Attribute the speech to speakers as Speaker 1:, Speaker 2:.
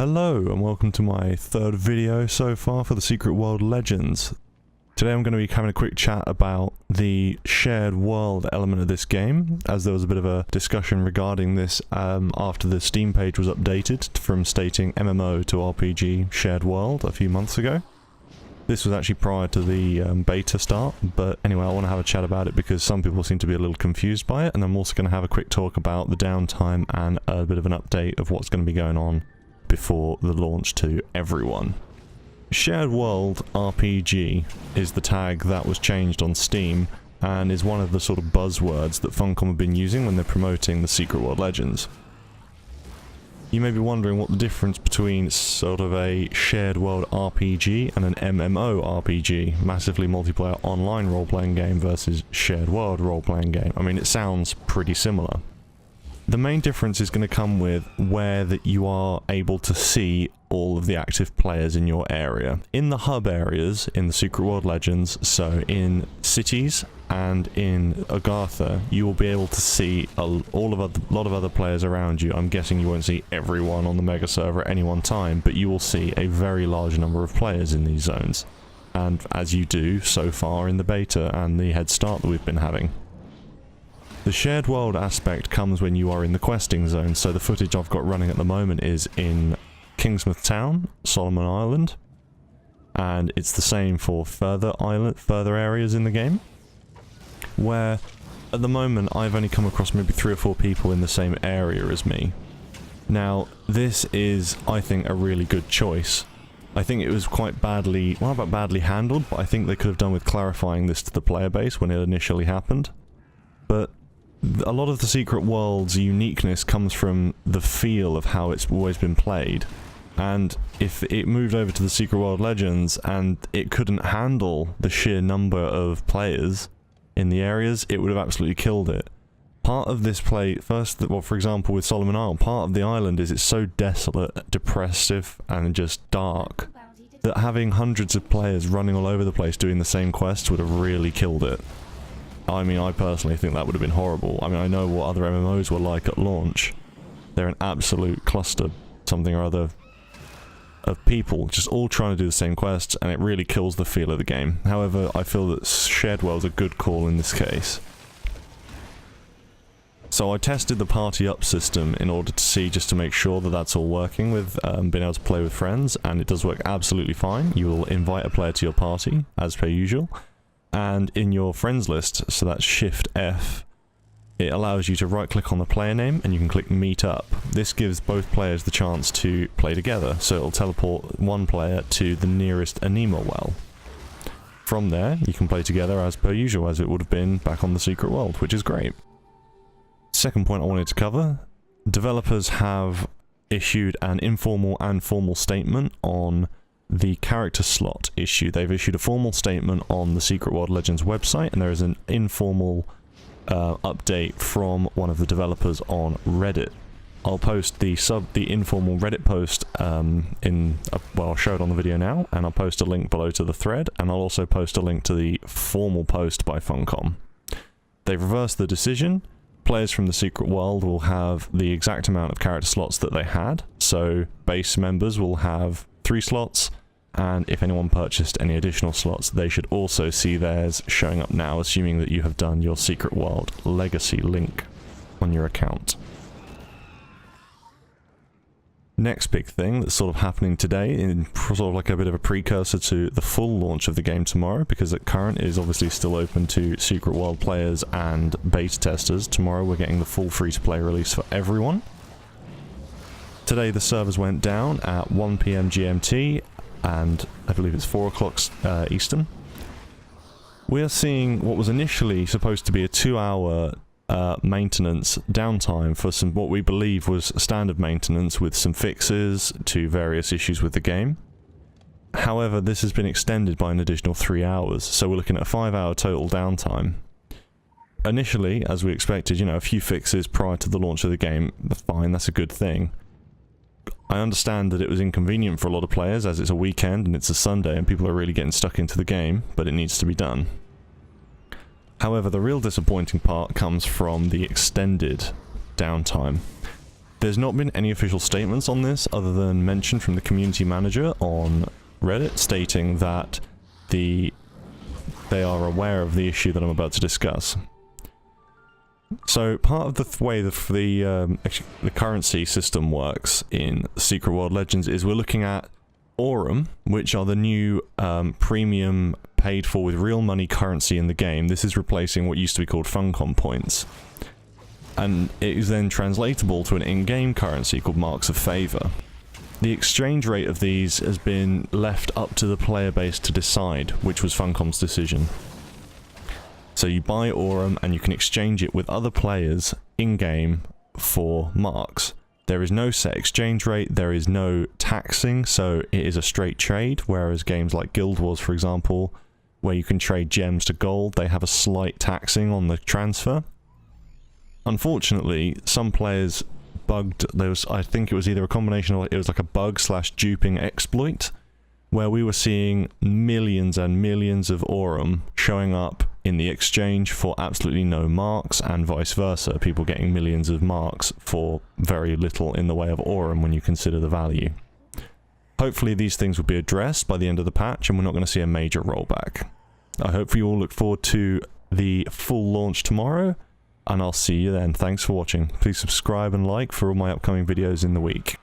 Speaker 1: Hello and welcome to my third video so far for the Secret World Legends. Today I'm going to be having a quick chat about the shared world element of this game, as there was a bit of a discussion regarding this after the Steam page was updated from stating MMO to RPG shared world a few months ago. This was actually prior to the beta start, but anyway, I want to have a chat about it because some people seem to be a little confused by it, and I'm also going to have a quick talk about the downtime and a bit of an update of what's going to be going on before the launch to everyone. Shared World RPG is the tag that was changed on Steam and is one of the sort of buzzwords that Funcom have been using when they're promoting the Secret World Legends. You may be wondering what the difference between sort of a shared world RPG and an MMO RPG, massively multiplayer online role-playing game, versus shared world role-playing game. I mean, it sounds pretty similar. The main difference is going to come with where that you are able to see all of the active players in your area. In the hub areas in the Secret World Legends, so in cities and in Agartha, you will be able to see a lot of other players around you. I'm guessing you won't see everyone on the mega server at any one time, but you will see a very large number of players in these zones. And as you do so far in the beta and the head start that we've been having. The shared world aspect comes when you are in the questing zone, so the footage I've got running at the moment is in Kingsmouth Town, Solomon Island, and it's the same for further areas in the game, where at the moment I've only come across maybe 3 or 4 people in the same area as me. Now, this is, I think, a really good choice. I think it was quite badly, well, not about badly handled, but I think they could have done with clarifying this to the player base when it initially happened. But a lot of the Secret World's uniqueness comes from the feel of how it's always been played. And if it moved over to the Secret World Legends and it couldn't handle the sheer number of players in the areas, it would have absolutely killed it. Part of this well, for example, with Solomon Isle, part of the island is it's so desolate, depressive, and just dark, that having hundreds of players running all over the place doing the same quests would have really killed it. I mean, I personally think that would have been horrible. I mean, I know what other MMOs were like at launch. They're an absolute cluster, something or other, of people just all trying to do the same quests, and it really kills the feel of the game. However, I feel that shared world's a good call in this case. So I tested the party up system in order to see, just to make sure that that's all working with being able to play with friends, and it does work absolutely fine. You will invite a player to your party, as per usual. And in your friends list, so that's Shift F, it allows you to right click on the player name and you can click meet up. This gives both players the chance to play together, so it'll teleport one player to the nearest Anima well. From there, you can play together as per usual, as it would have been back on the Secret World, which is great. Second point I wanted to cover, developers have issued an informal and formal statement on the character slot issue. They've issued a formal statement on the Secret World Legends website, and there is an informal update from one of the developers on Reddit. I'll post the informal Reddit post well, I'll show it on the video now, and I'll post a link below to the thread, and I'll also post a link to the formal post by Funcom. They've reversed the decision. Players from the Secret World will have the exact amount of character slots that they had, so base members will have 3 slots, and if anyone purchased any additional slots, they should also see theirs showing up now, assuming that you have done your Secret World Legacy link on your account. Next big thing that's sort of happening today, in sort of like a bit of a precursor to the full launch of the game tomorrow, because at current it is obviously still open to Secret World players and beta testers. Tomorrow we're getting the full free-to-play release for everyone. Today the servers went down at 1 PM GMT, and I believe it's 4 o'clock Eastern. We are seeing what was initially supposed to be a 2-hour maintenance downtime for some what we believe was standard maintenance with some fixes to various issues with the game. However, this has been extended by an additional 3 hours, so we're looking at a 5-hour total downtime. Initially, as we expected, you know, a few fixes prior to the launch of the game, fine, that's a good thing. I understand that it was inconvenient for a lot of players, as it's a weekend and it's a Sunday and people are really getting stuck into the game, but it needs to be done. However, the real disappointing part comes from the extended downtime. There's not been any official statements on this other than mention from the community manager on Reddit stating that they are aware of the issue that I'm about to discuss. So part of the way the currency system works in Secret World Legends is we're looking at Aurum, which are the new premium paid for with real money currency in the game. This is replacing what used to be called Funcom points. And it is then translatable to an in-game currency called Marks of Favor. The exchange rate of these has been left up to the player base to decide, which was Funcom's decision. So you buy Aurum and you can exchange it with other players in-game for marks. There is no set exchange rate, there is no taxing, so it is a straight trade, whereas games like Guild Wars, for example, where you can trade gems to gold, they have a slight taxing on the transfer. Unfortunately, some players bugged, I think it was either a combination of, it was like a bug / duping exploit, where we were seeing millions and millions of Aurum showing up in the exchange for absolutely no marks, and vice versa, people getting millions of marks for very little in the way of Aurum when you consider the value. Hopefully these things will be addressed by the end of the patch and we're not going to see a major rollback. I hope you all look forward to the full launch tomorrow, and I'll see you then. Thanks for watching. Please subscribe and like for all my upcoming videos in the week.